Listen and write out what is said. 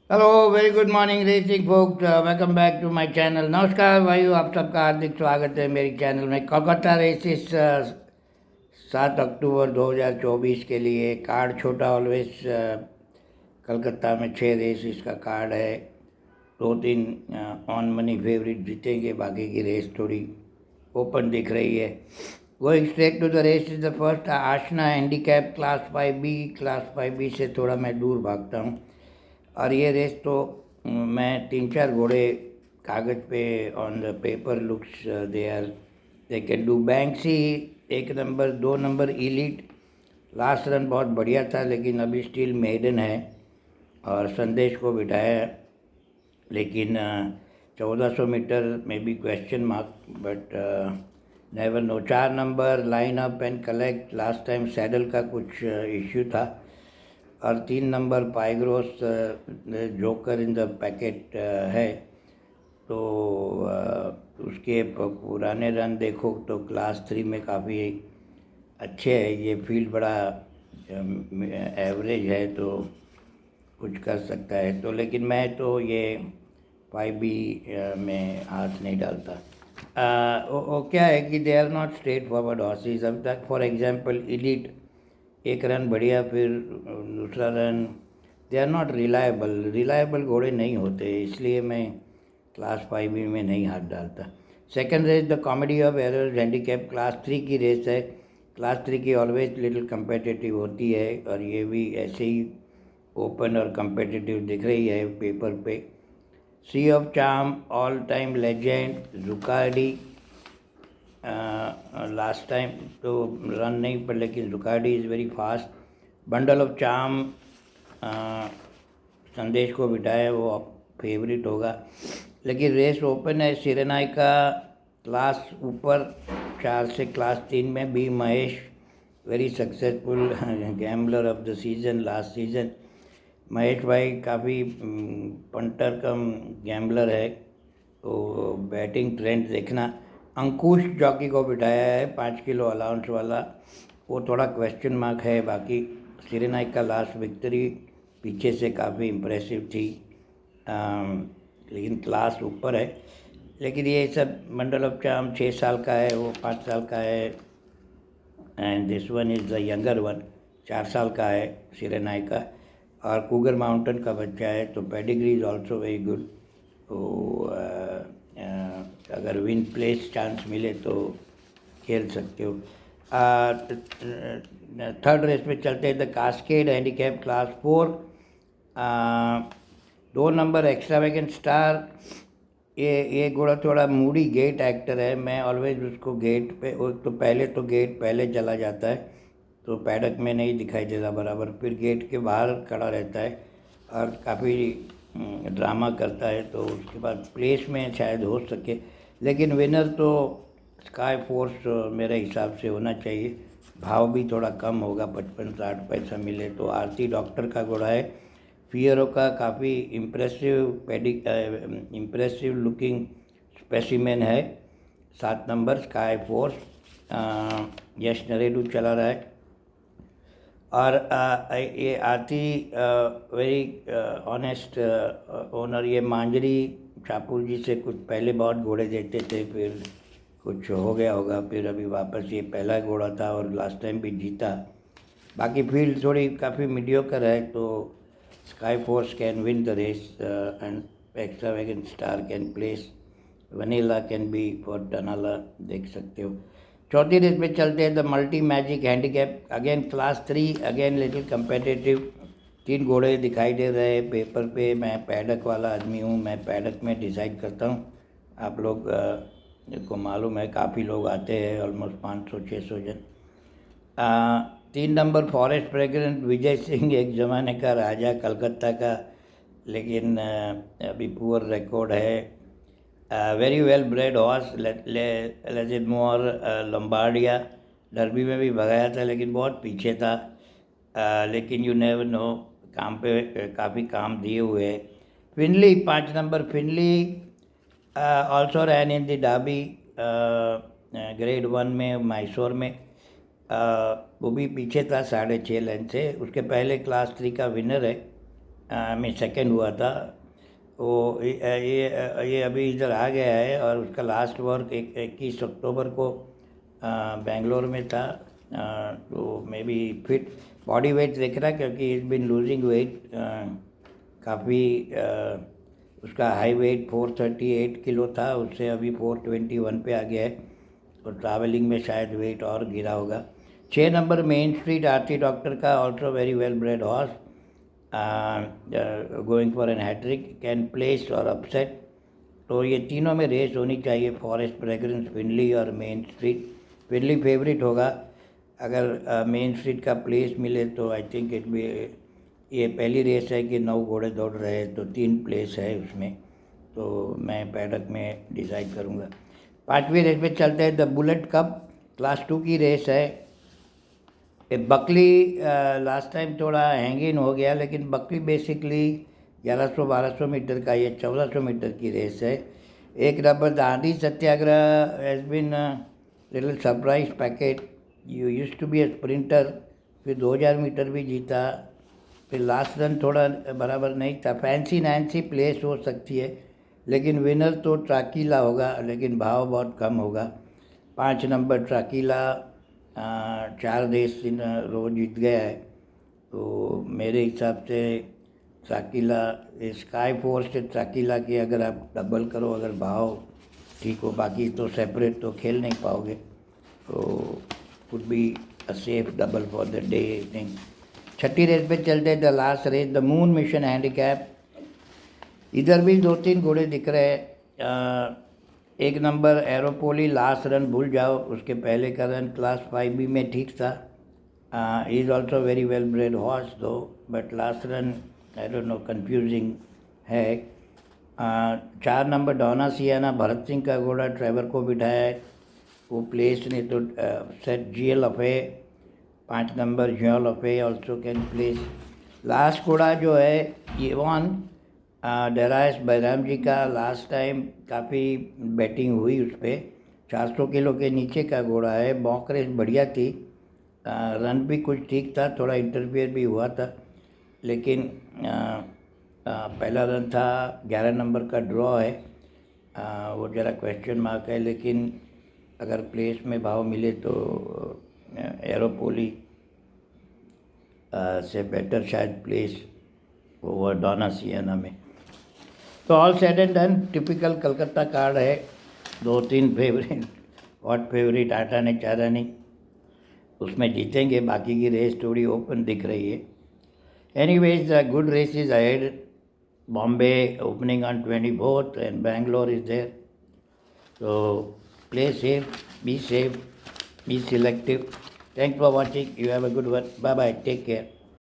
Hello, very good morning racing folks. Welcome back to my channel. नमस्कार भाइयों, आप सबका हार्दिक स्वागत है मेरी चैनल में। कोलकाता रेसिस 7 अक्टूबर 2024 के लिए कार्ड छोटा ऑलवेज। कलकत्ता में 6 रेस का कार्ड है। 2-3 ऑन मनी फेवरेट जीतेंगे, बाकी की रेस थोड़ी ओपन दिख रही है। Going straight to the race is the first Aashna handicap class 5B। Class 5B से थोड़ा मैं दूर भागता हूँ और ये रेस तो मैं 3-4 घोड़े कागज़ पे on the paper looks they are they can do. Banksy 1 number, 2 number elite. Last run बहुत बढ़िया था लेकिन अभी स्टिल मेडन है और संदेश को बिठाया है, लेकिन 1400 मीटर में भी question mark, but never know. 4 number line up and collect, last time saddle का कुछ इश्यू था। और 3 नंबर पाइग्रोस जोकर इन द पैकेट है, तो उसके पुराने रन देखो तो क्लास 3 में काफ़ी अच्छे है। ये फील्ड बड़ा एवरेज है तो कुछ कर सकता है, तो लेकिन मैं तो ये 5B में हाथ नहीं डालता। वो क्या है कि they are not straightforward horses अब तक। फॉर एग्जांपल इलीट 1 रन बढ़िया, फिर दूसरा run, they are not reliable घोड़े नहीं होते, इसलिए मैं क्लास 5B में नहीं हाथ डालता। Second race the comedy of errors handicap, class 3 की रेस है। क्लास 3 की ऑलवेज लिटिल कम्पिटिटिव होती है और ये भी ऐसे ही ओपन और कम्पिटिटिव दिख रही है पेपर पे। Sea of Charm all time legend जुकार्डी, लास्ट टाइम तो रन नहीं पर लेकिन जुकार्डी is very fast. Bundle of Charm Sandesh को बिठाया, वो फेवरेट होगा, लेकिन रेस ओपन है। सिरेनाई का क्लास ऊपर 4 से क्लास 3 में B Mahesh, very successful gambler of the season last season. Mahesh भाई काफ़ी पंटर कम गैम्बलर है, तो बैटिंग ट्रेंड देखना। अंकुश जॉकी को बिठाया है, 5 किलो अलाउंस वाला, वो थोड़ा क्वेश्चन मार्क है। बाकी सिरेनाइक का लास्ट विक्ट्री पीछे से काफ़ी इम्प्रेसिव थी, लेकिन क्लास ऊपर है। लेकिन ये सब मंडल ऑफ चार्म 6 साल का है, वो 5 साल का है, and this one is the younger one, 4 साल का है सिरेनाई का, और कूगर माउंटेन का बच्चा है, तो pedigree is also very good. तो अगर विन प्लेस चांस मिले तो खेल सकते हो। थर्ड रेस में चलते हैं the cascade handicap class 4। 2 number extravagant star, ये घोड़ा थोड़ा मूडी गेट एक्टर है। मैं ऑलवेज उसको गेट पे, तो गेट पहले चला जाता है तो पैडक में नहीं दिखाई देता बराबर, फिर गेट के बाहर खड़ा रहता है और काफ़ी ड्रामा करता है, तो उसके बाद प्लेस में शायद हो सके, लेकिन विनर तो स्काई फोर्स मेरे हिसाब से होना चाहिए। भाव भी थोड़ा कम होगा, 55-60 पैसा मिले तो। आरती डॉक्टर का घोड़ा है, फियरो का काफ़ी इम्प्रेसिव लुकिंग स्पेसिमेन है। 7 नंबर स्काई फोर्स, यश नरेडू चला रहा है। और ये आती वेरी ऑनेस्ट ओनर, ये मांजरी शाहपुर जी से कुछ पहले बहुत घोड़े देते थे, फिर कुछ हो गया होगा, फिर अभी वापस ये पहला घोड़ा था और लास्ट टाइम भी जीता। बाकी फील्ड थोड़ी काफ़ी मीडियोकर है, तो Sky Force can win the race and Extravagant Star can place, Vanilla can be for टनाला, देख सकते हो। चौथी रेस में चलते हैं the Multi Magic Handicap, again class 3, again little competitive. 3 घोड़े दिखाई दे रहे हैं पेपर पे। मैं पैडक वाला आदमी हूँ, मैं पैडक में डिसाइड करता हूँ। आप लोग को मालूम है काफ़ी लोग आते हैं, ऑलमोस्ट 500-600 जन। 3 number Forest Fragrant, Vijay Singh एक ज़माने का राजा कलकत्ता का, लेकिन अभी पुअर रिकॉर्ड है। Very well bred horse, legend more Lombardia, Derby में भी भगाया था लेकिन बहुत पीछे था, लेकिन यू नेवर नो, काम पे काफ़ी काम दिए हुए है। Finley 5 number Finley also ran in the Derby grade 1 में मैसूर में, वो भी पीछे था 6.5 लाइन से। उसके पहले क्लास 3 का विनर है, में सेकंड हुआ था। वो ये अभी इधर आ गया है और उसका लास्ट वर्क 21 अक्टूबर को बेंगलोर में था। तो may be fit body weight देख रहा क्योंकि इज बिन लूजिंग वेट काफ़ी। उसका हाई वेट 438 किलो था, उससे अभी 421 पे आ गया है। तो ट्रैवलिंग में शायद वेट और गिरा होगा। 6 number main street Aarti doctor का also very well bred horse going for an hat-trick can place और अपसेट। तो ये तीनों में रेस होनी चाहिए, फॉरेस्ट फ्रेग्रेंस, फिनली और मेन स्ट्रीट। फिनली फेवरेट होगा। अगर मेन स्ट्रीट का प्लेस मिले तो आई थिंक इट बी। ये पहली रेस है कि 9 घोड़े दौड़ रहे हैं तो 3 प्लेस है उसमें, तो मैं पैडक में डिसाइड करूँगा। 5वीं रेस पे चलते हैं। द बुलेट कप क्लास 2 की रेस है। बकली लास्ट टाइम थोड़ा हैंग इन हो गया, लेकिन बकली बेसिकली 1100-1200 मीटर का, ये 1400 मीटर की रेस है। एक number Dandi Satyagraha has been little surprise packet. You used to be a sprinter, फिर 2000 मीटर भी जीता, फिर लास्ट रन थोड़ा बराबर नहीं था। फैंसी नैन्सी प्लेस हो सकती है, लेकिन विनर तो ट्राकीला होगा, लेकिन भाव बहुत कम होगा। 5 नंबर ट्राकीला 4 रेस इन रोज जीत गया है, तो मेरे हिसाब से ट्राकीला स्काई फोर्स से ट्राकीला की अगर आप डबल करो, अगर भाव ठीक हो, बाकी तो सेपरेट तो खेल नहीं पाओगे, तो could be a safe double for the day thing. 6ठी रेस पे चलते हैं। The last race the Moon Mission Handicap. इधर भी 2-3 घोड़े दिख रहे हैं। 1 नंबर एरोपोली लास्ट रन भूल जाओ, उसके पहले का रन क्लास 5B में ठीक था। Is also very well bred horse दो, but last run I don't know confusing है। 4 नंबर डोना सियाना भरत सिंह का घोड़ा ड्राइवर को बिठाया है, वो प्लेस नहीं तो सेट GL अफे। 5 नंबर ज्योल अफे ऑल्सो कैन प्लेस। लास्ट घोड़ा जो है ये वन डेराइस बैराम जी का, लास्ट टाइम काफ़ी बैटिंग हुई उस पर। 400 किलो के नीचे का घोड़ा है। बॉक रेस बढ़िया थी, रन भी कुछ ठीक था, थोड़ा इंटरफेयर भी हुआ था, लेकिन पहला रन था। 11 नंबर का ड्रॉ है, वो ज़रा क्वेश्चन मार्क है, लेकिन अगर प्लेस में भाव मिले तो एरोपोली से बेटर शायद प्लेस वो डोना सियाना में। तो all said and done typical Calcutta card है। 2-3 फेवरेट हॉट फेवरेट आटा ने चारा नहीं, उसमें जीतेंगे। बाकी की रेस थोड़ी ओपन दिख रही है। Anyways good race is ahead. Bombay opening on 24th and Bangalore is there, so play safe, be safe, be selective. Thanks for watching. You have a good one. Bye bye, take care.